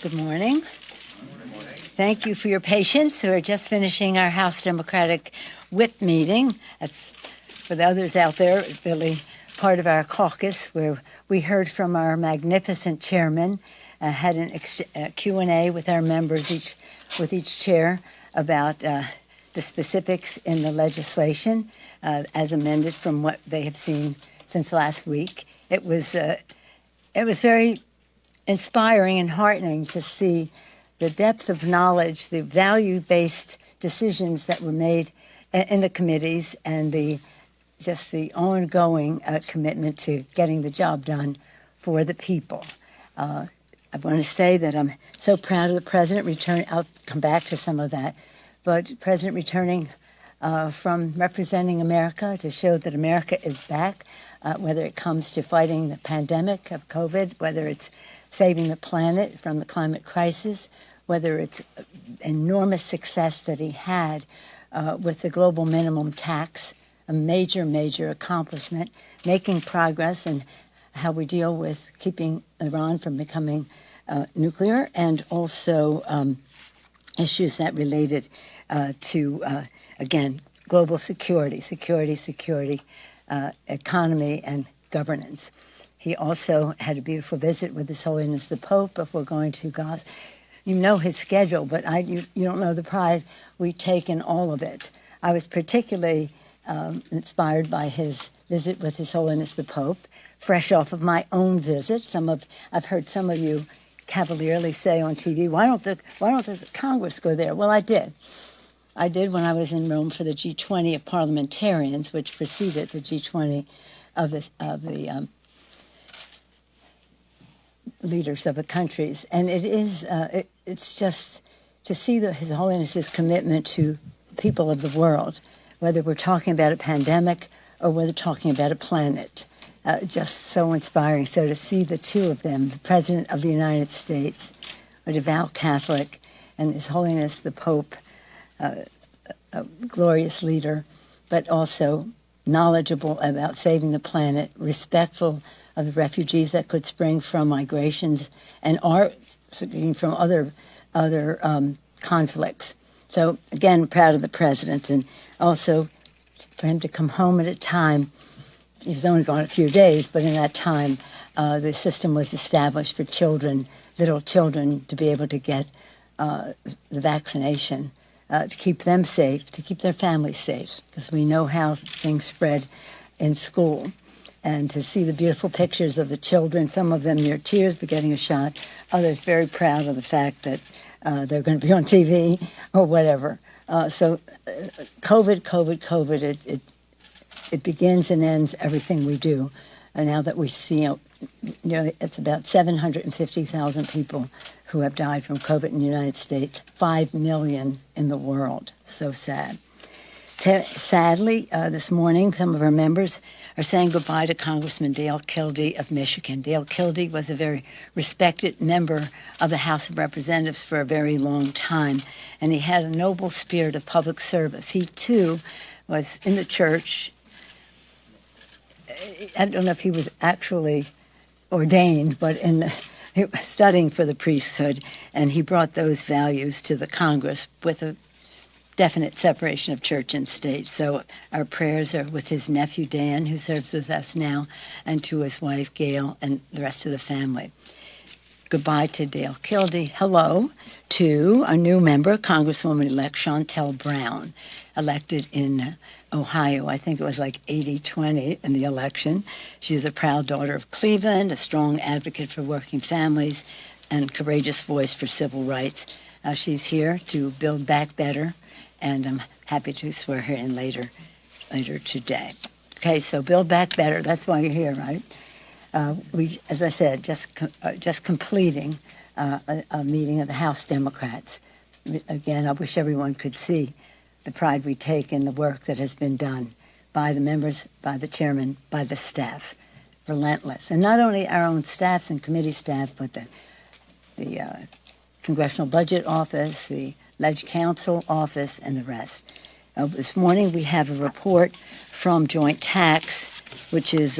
Good morning. Thank you for your patience. We're just finishing our House Democratic Whip meeting. That's, for the others out there, really part of our caucus where we heard from our magnificent chairman, had a Q&A with our members, with each chair, about the specifics in the legislation as amended from what they have seen since last week. It was very inspiring and heartening to see the depth of knowledge, the value-based decisions that were made in the committees, and the ongoing commitment to getting the job done for the people. I want to say that I'm so proud of the president. I'll come back to some of that, but president returning from representing America to show that America is back, whether it comes to fighting the pandemic of COVID, whether it's saving the planet from the climate crisis, whether it's enormous success that he had with the global minimum tax, a major, major accomplishment, making progress in how we deal with keeping Iran from becoming nuclear, and also issues that related to, again, global security, economy, and governance. He also had a beautiful visit with His Holiness the Pope before going to Gaza. You know his schedule, but you don't know the pride we take in all of it. I was particularly inspired by his visit with His Holiness the Pope, fresh off of my own visit. I've heard some of you cavalierly say on TV, why don't the Congress go there? Well, I did. I did when I was in Rome for the G20 of parliamentarians, which preceded the G20 of the leaders of the countries, and it's just to see His Holiness's commitment to the people of the world, whether we're talking about a pandemic or whether talking about a planet, just so inspiring. So to see the two of them, the President of the United States, a devout Catholic, and His Holiness the Pope, a glorious leader, but also knowledgeable about saving the planet, respectful of the refugees that could spring from migrations and are springing from other conflicts. So again, proud of the president, and also for him to come home at a time. He was only gone a few days, but in that time, the system was established for children, little children, to be able to get the vaccination, to keep them safe, to keep their families safe, because we know how things spread in school. And to see the beautiful pictures of the children, some of them near tears but getting a shot, others very proud of the fact that they're going to be on TV or whatever. So COVID, it begins and ends everything we do. And now that we see, nearly, it's about 750,000 people who have died from COVID in the United States, 5 million in the world. So sad. Sadly, this morning, some of our members are saying goodbye to Congressman Dale Kildee of Michigan. Dale Kildee was a very respected member of the House of Representatives for a very long time, and he had a noble spirit of public service. He, too, was in the church. I don't know if he was actually ordained, but he was studying for the priesthood, and he brought those values to the Congress with a definite separation of church and state. So our prayers are with his nephew Dan, who serves with us now, and to his wife Gail and the rest of the family. Goodbye to Dale Kildee. Hello to a new member, Congresswoman-elect Shontel Brown, elected in Ohio. I think it was like 80-20 in the election. She's a proud daughter of Cleveland, a strong advocate for working families, and courageous voice for civil rights. She's here to build back better, and I'm happy to swear her in later today. Okay, so Build Back Better, that's why you're here, right? We, as I said, just completing a meeting of the House Democrats. Again, I wish everyone could see the pride we take in the work that has been done by the members, by the chairman, by the staff. Relentless. And not only our own staffs and committee staff, but the Congressional Budget Office, the Ledge Council Office, and the rest. This morning we have a report from Joint Tax, which is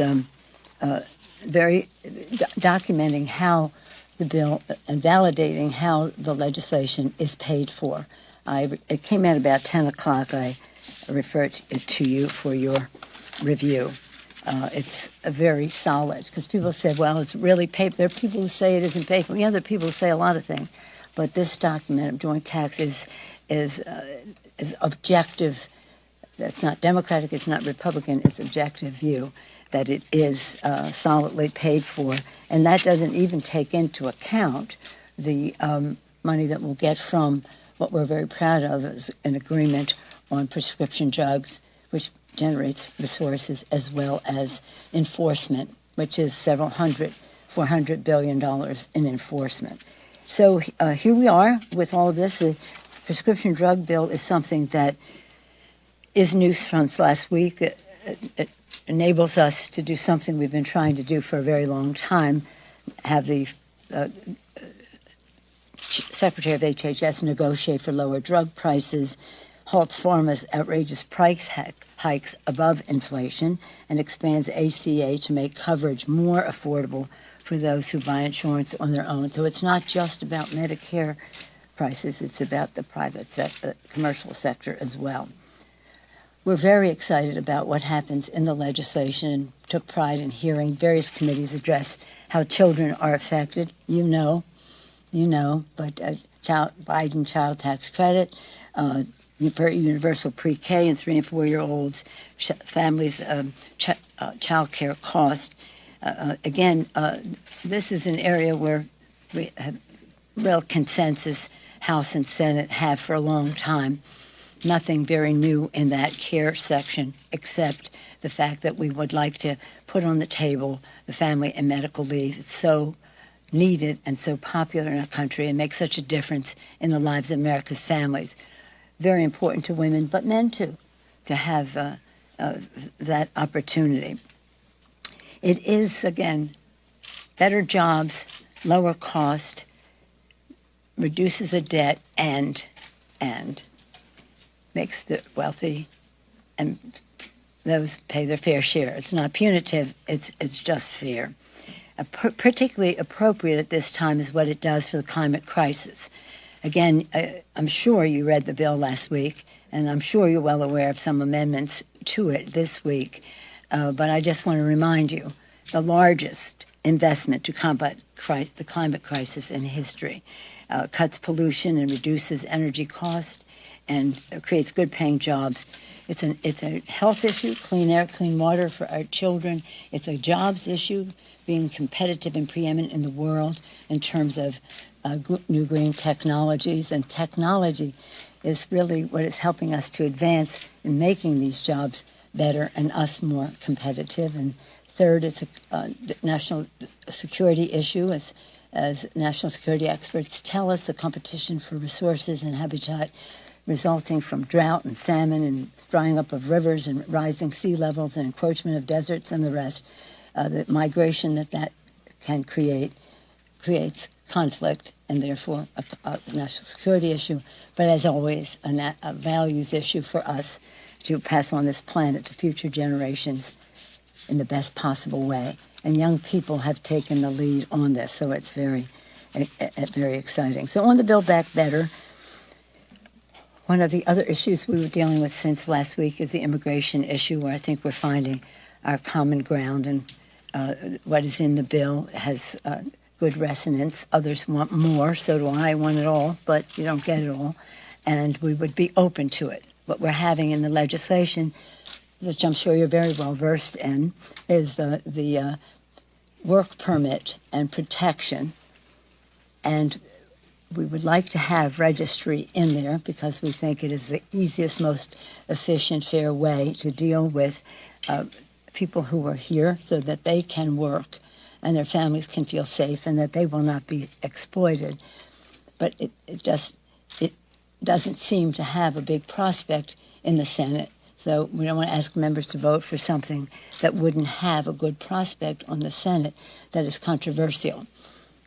very documenting how the bill and validating how the legislation is paid for. It came out about 10 o'clock. I referred it to you for your review. It's very solid, because people said, well, it's really paid for. There are people who say it isn't paid for. Yeah, there are people who say a lot of things. But this document of joint tax is objective. That's not Democratic, it's not Republican, it's objective view that it is solidly paid for. And that doesn't even take into account the money that we'll get from what we're very proud of is an agreement on prescription drugs, which generates resources, as well as enforcement, which is $400 billion in enforcement. So here we are with all of this. The prescription drug bill is something that is news from last week. It enables us to do something we've been trying to do for a very long time, have the Secretary of HHS negotiate for lower drug prices, halts pharma's outrageous price hikes above inflation, and expands ACA to make coverage more affordable for those who buy insurance on their own. So it's not just about Medicare prices, it's about the private commercial sector as well. We're very excited about what happens in the legislation, took pride in hearing various committees address how children are affected. You know, but Biden child tax credit, universal pre-K and 3- and 4-year-olds, families' child care cost. Again, this is an area where we have real consensus, House and Senate have for a long time. Nothing very new in that care section, except the fact that we would like to put on the table the family and medical leave. It's so needed and so popular in our country and makes such a difference in the lives of America's families. Very important to women, but men too, to have that opportunity. It is, again, better jobs, lower cost, reduces the debt, and makes the wealthy and those pay their fair share. It's not punitive, it's just fair. Particularly appropriate at this time is what it does for the climate crisis. Again, I'm sure you read the bill last week, and I'm sure you're well aware of some amendments to it this week. But I just want to remind you, the largest investment to combat the climate crisis in history, cuts pollution and reduces energy cost, and creates good-paying jobs. It's a health issue, clean air, clean water for our children. It's a jobs issue, being competitive and preeminent in the world in terms of new green technologies. And technology is really what is helping us to advance in making these jobs better and us more competitive. And third, it's a national security issue. As national security experts tell us, the competition for resources and habitat resulting from drought and famine and drying up of rivers and rising sea levels and encroachment of deserts and the rest, the migration that can creates conflict and therefore a national security issue, but as always, a values issue for us to pass on this planet to future generations in the best possible way. And young people have taken the lead on this, so it's very exciting. So on the Build Back Better, one of the other issues we were dealing with since last week is the immigration issue, where I think we're finding our common ground, and what is in the bill has good resonance. Others want more, so do I. Want it all, but you don't get it all. And we would be open to it. What we're having in the legislation, which I'm sure you're very well versed in, is the work permit and protection. And we would like to have registry in there because we think it is the easiest, most efficient, fair way to deal with people who are here so that they can work and their families can feel safe and that they will not be exploited. But it doesn't seem to have a big prospect in the Senate. So we don't want to ask members to vote for something that wouldn't have a good prospect on the Senate that is controversial.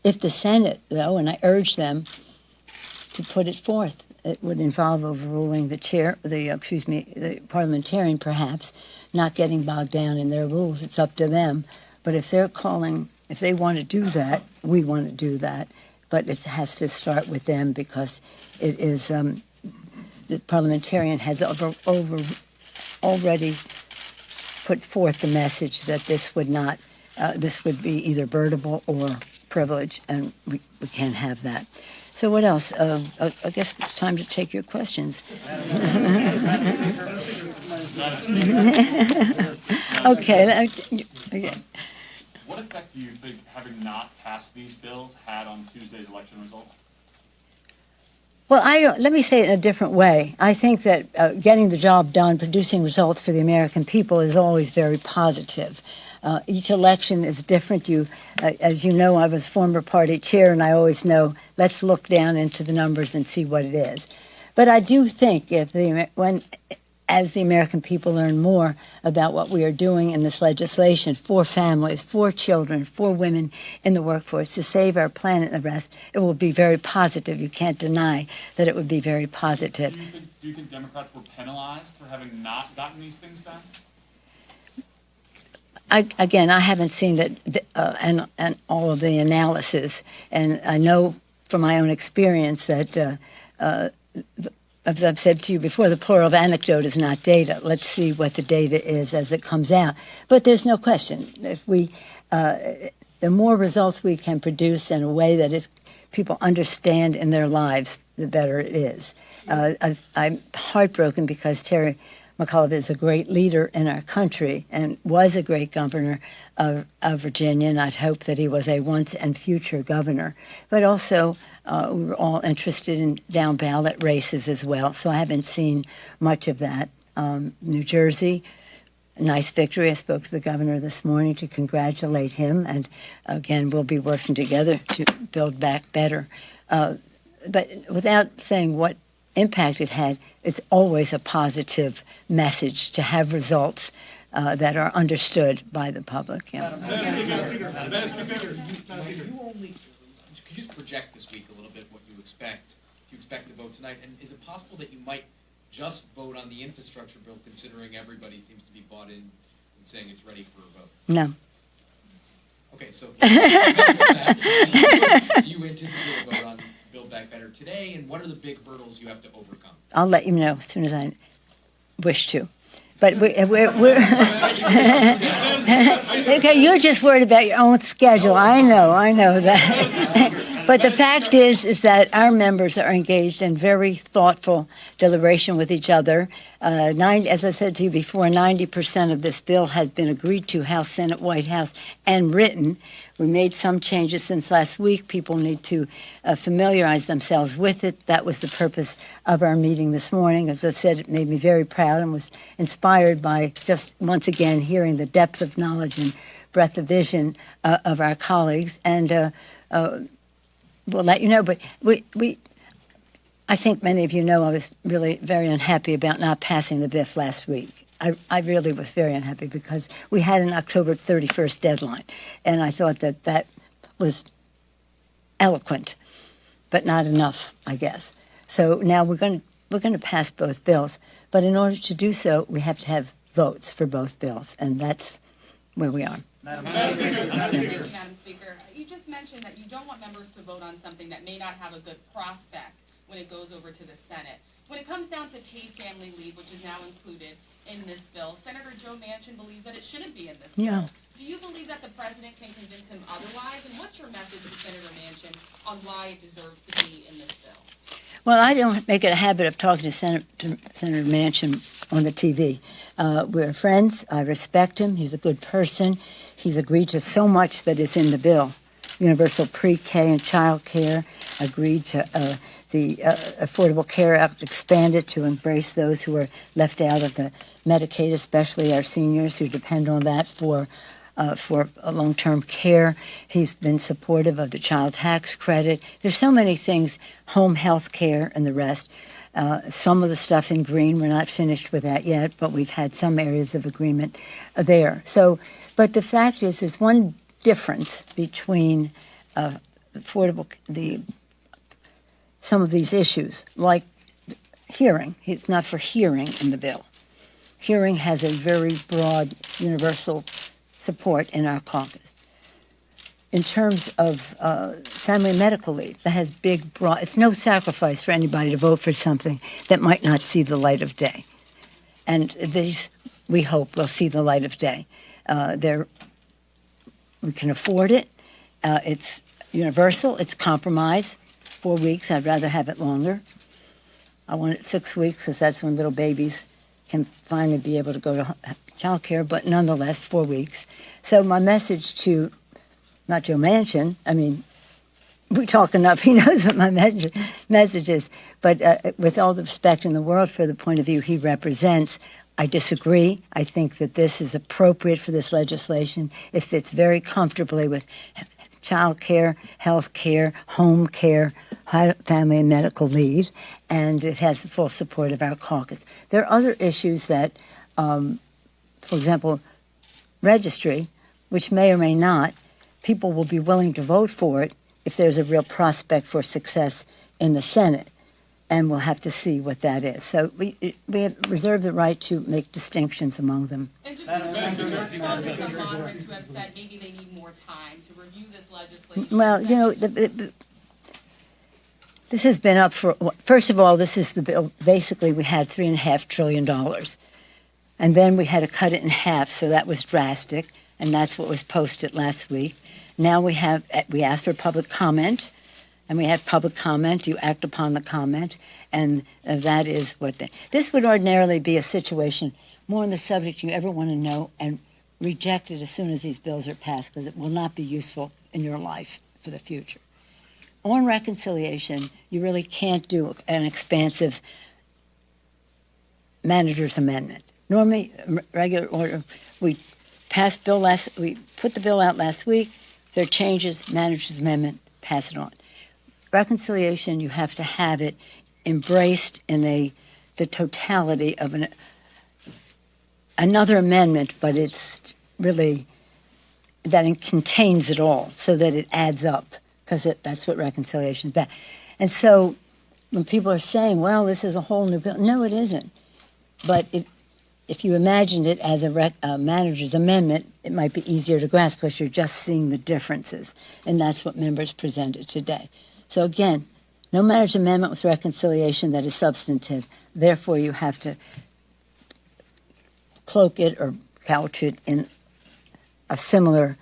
If the Senate, though, and I urge them to put it forth, it would involve overruling the parliamentarian perhaps, not getting bogged down in their rules. It's up to them. But if they're calling If they want to do that, we want to do that. But it has to start with them because it is the parliamentarian has already put forth the message that this would not, this would be either burnable or privilege, and we can't have that. So what else? I guess it's time to take your questions. Okay. What effect do you think having not passed these bills had on Tuesday's election results? Well, let me say it in a different way. I think that getting the job done, producing results for the American people is always very positive. Each election is different. As you know, I was former party chair, and I always know, let's look down into the numbers and see what it is. But I do think as the American people learn more about what we are doing in this legislation for families, for children, for women in the workforce, to save our planet and the rest, it will be very positive. You can't deny that it would be very positive. Do you think Democrats were penalized for having not gotten these things done? I haven't seen that and all of the analysis, and I know from my own experience that as I've said to you before, the plural of anecdote is not data. Let's see what the data is as it comes out. But there's no question. If the more results we can produce in a way that people understand in their lives, the better it is. I'm heartbroken because Terry McAuliffe is a great leader in our country and was a great governor of Virginia, and I'd hope that he was a once and future governor. But also, we were all interested in down ballot races as well, so I haven't seen much of that. New Jersey, a nice victory. I spoke to the governor this morning to congratulate him, and again, we'll be working together to build back better. But without saying what impact it had, it's always a positive message to have results that are understood by the public. Yeah. Could you just project this week a little bit what you expect? Do you expect to vote tonight? And is it possible that you might just vote on the infrastructure bill, considering everybody seems to be bought in and saying it's ready for a vote? No. Okay, so do you anticipate a vote on Build Back Better today? And what are the big hurdles you have to overcome? I'll let you know as soon as I wish to. But we're okay, you're just worried about your own schedule. I know that. But the fact is that our members are engaged in very thoughtful deliberation with each other. As I said to you before, 90% of this bill has been agreed to, House, Senate, White House, and written. We made some changes since last week. People need to familiarize themselves with it. That was the purpose of our meeting this morning. As I said, it made me very proud and was inspired by just once again hearing the depth of knowledge and breadth of vision of our colleagues. And we'll let you know. But I think many of you know I was really very unhappy about not passing the BIF last week. I really was very unhappy because we had an October 31st deadline, and I thought that was eloquent, but not enough, I guess. So now we're going to pass both bills, but in order to do so, we have to have votes for both bills, and that's where we are. Madam Speaker, you just mentioned that you don't want members to vote on something that may not have a good prospect when it goes over to the Senate. When it comes down to paid family leave, which is now included in this bill, Senator Joe Manchin believes that it shouldn't be in this bill. Do you believe that the president can convince him otherwise? And what's your message to Senator Manchin on why it deserves to be in this bill? Well, I don't make it a habit of talking to Senator Manchin on the TV. We're friends. I respect him. He's a good person. He's agreed to so much that is in the bill. Universal pre-K and child care, agreed to the Affordable Care Act, expanded to embrace those who are left out of the Medicaid, especially our seniors who depend on that for long-term care. He's been supportive of the child tax credit. There's so many things, home health care and the rest. Some of the stuff in green, we're not finished with that yet, but we've had some areas of agreement there. So, but the fact is there's one difference between some of these issues, like hearing. It's not for hearing in the bill. Hearing has a very broad universal support in our caucus. in terms of family and medical leave, that has big, broad, it's no sacrifice for anybody to vote for something that might not see the light of day. And these, we hope, will see the light of day. We can afford it. It's universal. It's compromise. 4 weeks. I'd rather have it longer. I want it 6 weeks because that's when little babies can finally be able to go to child care, but nonetheless, 4 weeks. So my message to, not Joe Manchin, I mean, we talk enough, he knows what my message is, but with all the respect in the world for the point of view he represents, I disagree. I think that this is appropriate for this legislation. It fits very comfortably with child care, health care, home care, family and medical leave, and it has the full support of our caucus. There are other issues that, for example, registry, which may or may not, people will be willing to vote for it if there's a real prospect for success in the Senate, and we'll have to see what that is. So we have reserved the right to make distinctions among them. And just to respond to some moderates who have said maybe they need more time to review this legislation. Well, you know, this has been up for, first of all, this is the bill, basically we had $3.5 trillion. And then we had to cut it in half, so that was drastic, and that's what was posted last week. Now we asked for public comment, and we have public comment. You act upon the comment, and that is what this would ordinarily be a situation more on the subject you ever want to know and reject it as soon as these bills are passed because it will not be useful in your life for the future. On reconciliation, you really can't do an expansive manager's amendment. Normally, regular order, we put the bill out last week. There are changes, manager's amendment, pass it on. Reconciliation, you have to have it embraced in the totality of another amendment, but it's really that it contains it all so that it adds up, because that's what reconciliation is about. And so when people are saying, well, this is a whole new bill, no, it isn't. But if you imagined it as a manager's amendment, it might be easier to grasp because you're just seeing the differences, and that's what members presented today. So again, no manager's amendment with reconciliation that is substantive. Therefore, you have to cloak it or couch it in a similar,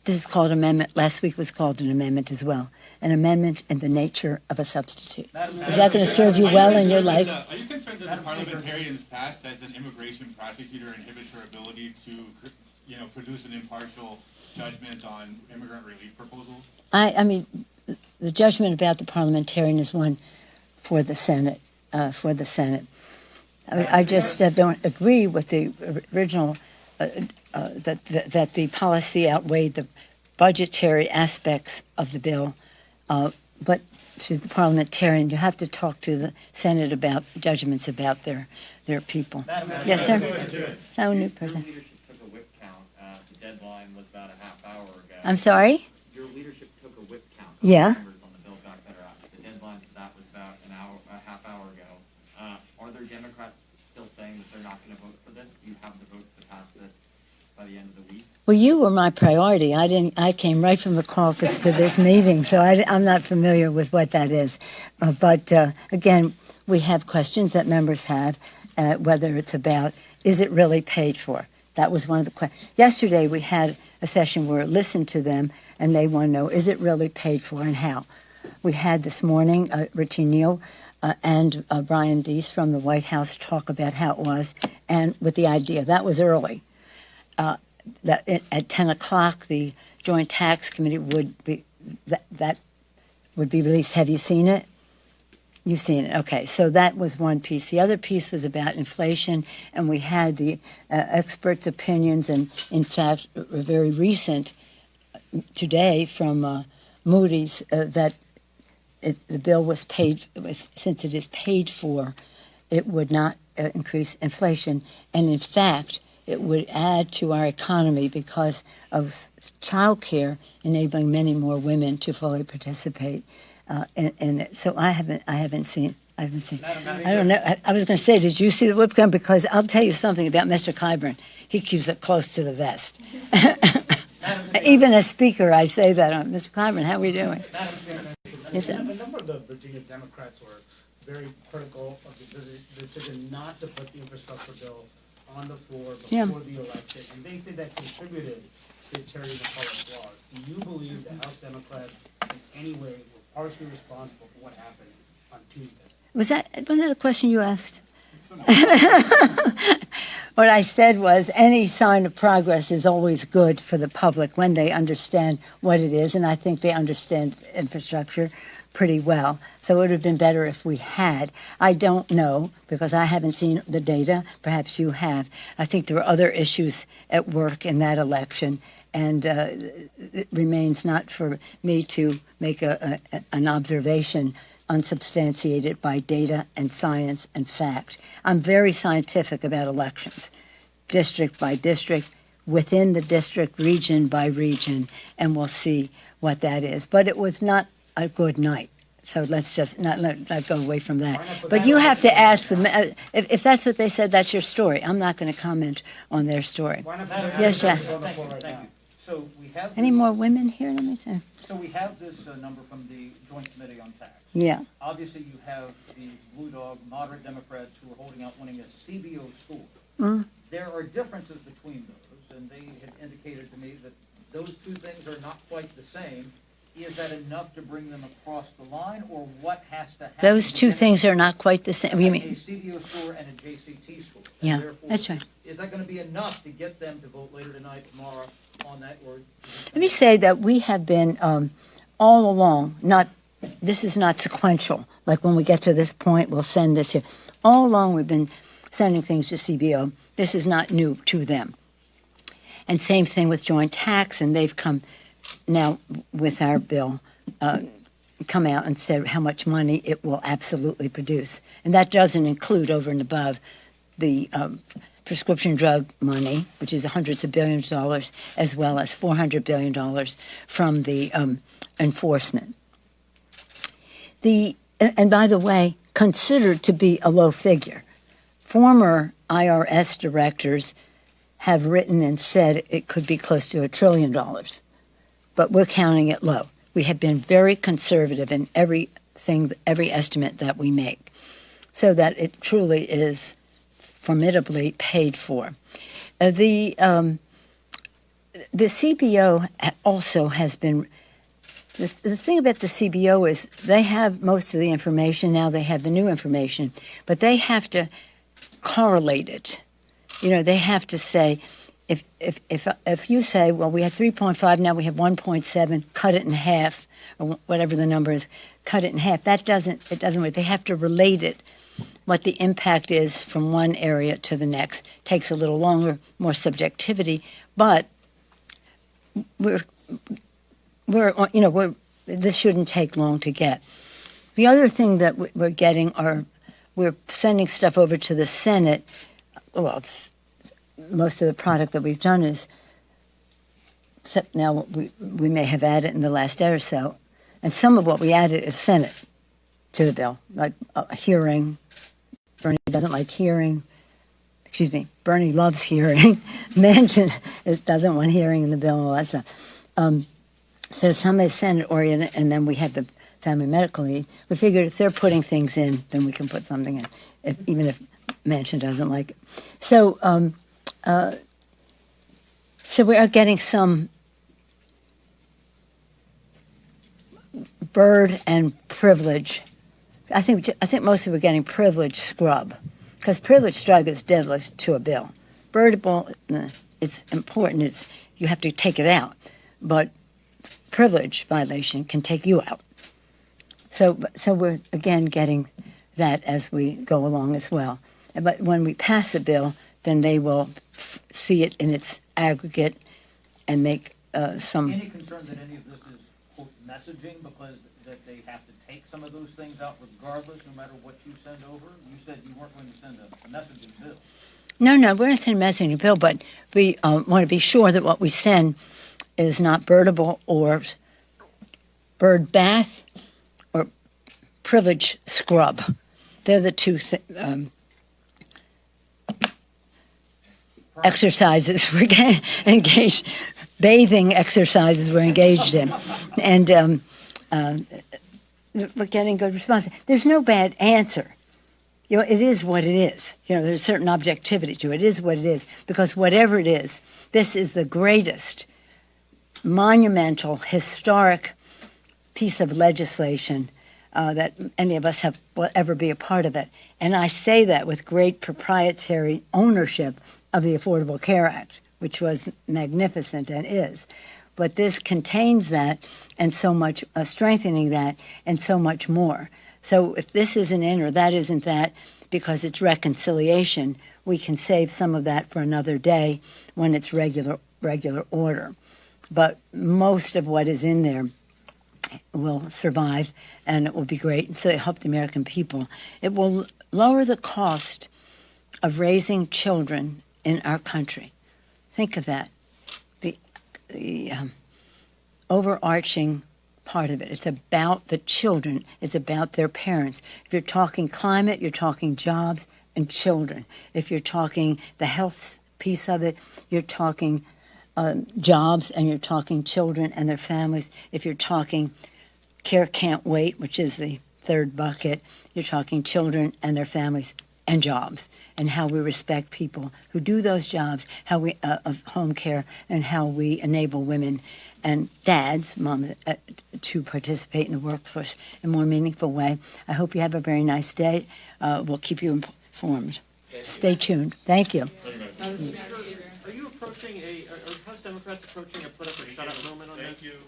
this is called amendment, last week was called an amendment as well, an amendment in the nature of a substitute. Is that going to serve you well in your life? Are you concerned that the parliamentarians passed as an immigration prosecutor inhibits her ability to, produce an impartial judgment on immigrant relief proposals? I mean, the judgment about the parliamentarian is one for the Senate. I just don't agree with the original that the policy outweighed the budgetary aspects of the bill. But she's the parliamentarian. You have to talk to the Senate about judgments about their people. Yes, sir. So, new person. Your leadership took a whip count. The deadline was about a half hour ago. I'm sorry? Your leadership took a whip count. Yeah. Members on the Build Back Better Act. The deadline for that was about a half hour ago. Are there Democrats still saying that they're not going to vote for this? Do you have the votes to pass this by the end of the week? Well, you were my priority. I came right from the caucus to this meeting, so I'm not familiar with what that is. But again, we have questions that members have, whether it's about, is it really paid for? That was one of the questions. Yesterday, we had a session where I listened to them, and they want to know, is it really paid for and how? We had this morning, Richie Neal and Brian Deese from the White House talk about how it was, and with the idea. That was early. That at 10 o'clock, the Joint Tax Committee would be that would be released. Have you seen it? You've seen it. Okay, so that was one piece. The other piece was about inflation, and we had the experts' opinions, and in fact, a very recent today from Moody's that the bill was paid. Since it is paid for, it would not increase inflation, and in fact, it would add to our economy because of child care, enabling many more women to fully participate in it. So I haven't seen. I don't know. I was going to say, did you see the whip gun? Because I'll tell you something about Mr. Clyburn. He keeps it close to the vest. Even as speaker, I say that. Mr. Clyburn, how are we doing? Yes, sir. A number of the Virginia Democrats were very critical of the decision not to put the infrastructure bill on the floor before the election, and they say that contributed to Terry McCullough's loss. Do you believe the House Democrats in any way were partially responsible for what happened on Tuesday? Wasn't that a question you asked? What I said was any sign of progress is always good for the public when they understand what it is, and I think they understand infrastructure pretty well. So it would have been better if we had. I don't know because I haven't seen the data. Perhaps you have. I think there were other issues at work in that election, and it remains not for me to make an observation unsubstantiated by data and science and fact. I'm very scientific about elections, district by district, within the district, region by region, and we'll see what that is. But it was not a good night. So let's just not go away from that. But you have to ask them. If that's what they said, that's your story. I'm not going to comment on their story. Yes, Jack. Thank you. So we have Any this- more women here? Let me see. So we have this number from the Joint Committee on Tax. Yeah. Obviously, you have these blue dog moderate Democrats who are holding out wanting a CBO score. Mm. There are differences between those, and they have indicated to me that those two things are not quite the same. Is that enough to bring them across the line, or what has to happen? Those two to get things are not quite the same. You a mean? CBO score and a JCT score? And Yeah, therefore, that's right. Is that going to be enough to get them to vote later tonight, tomorrow on that, or? Let me say that we have been all along, this is not sequential, like when we get to this point, we'll send this here. All along, we've been sending things to CBO. This is not new to them. And same thing with joint tax, and they've come now with our bill, come out and said how much money it will absolutely produce. And that doesn't include over and above the prescription drug money, which is hundreds of billions of dollars, as well as $400 billion from the enforcement. And by the way, considered to be a low figure. Former IRS directors have written and said it could be close to $1 trillion, but we're counting it low. We have been very conservative in every estimate that we make, so that it truly is formidably paid for. The CBO also has been. The thing about the CBO is they have most of the information now. They have the new information, but they have to correlate it. You know, they have to say, if you say, well, we had 3.5, now we have 1.7, cut it in half, or whatever the number is, cut it in half. It doesn't work. They have to relate it, what the impact is from one area to the next. Takes a little longer, more subjectivity, but this shouldn't take long to get. The other thing that we're getting we're sending stuff over to the Senate. Well, most of the product that we've done is, except now we may have added in the last day or so, and some of what we added is Senate to the bill, like a hearing. Bernie doesn't like hearing. Excuse me, Bernie loves hearing. Manchin doesn't want hearing in the bill and all that stuff. So some is Senate-oriented, and then we have the family medical leave. We figured if they're putting things in, then we can put something in, even if Manchin doesn't like it. So we are getting some bird and privilege. I think mostly we're getting privilege scrub, because privilege scrub is deadly to a bill. Birdable, it's important. You have to take it out, but privilege violation can take you out. So we're again getting that as we go along as well. But when we pass a bill, then they will see it in its aggregate and make some. Any concern that any of this is, quote, messaging, because that they have to take some of those things out regardless, no matter what you send over? You said you weren't going to send a messaging bill. No, we're not sending a messaging bill, but we want to be sure that what we send is not birdable or bird bath or privilege scrub. They're the two exercises we're getting engaged. bathing exercises we're engaged in. And we're getting good response. There's no bad answer. You know, it is what it is. You know, there's a certain objectivity to it. It is what it is. Because whatever it is, this is the greatest, monumental, historic piece of legislation that any of us will ever be a part of it. And I say that with great proprietary ownership of the Affordable Care Act, which was magnificent and is. But this contains that and so much, strengthening that and so much more. So if this isn't in or that isn't that, because it's reconciliation, we can save some of that for another day when it's regular order. But most of what is in there will survive, and it will be great. And so it help the American people. It will lower the cost of raising children in our country. Think of that. The overarching part of it. It's about the children. It's about their parents. If you're talking climate, you're talking jobs and children. If you're talking the health piece of it, you're talking jobs and you're talking children and their families. If you're talking care can't wait, which is the third bucket, you're talking children and their families and jobs, and how we respect people who do those jobs, how we of home care, and how we enable women and dads, moms, to participate in the workforce in a more meaningful way. I hope you have a very nice day. We'll keep you informed. Stay tuned. Thank you. Are you approaching are House Democrats approaching a put up or shut up moment on that? Thank you.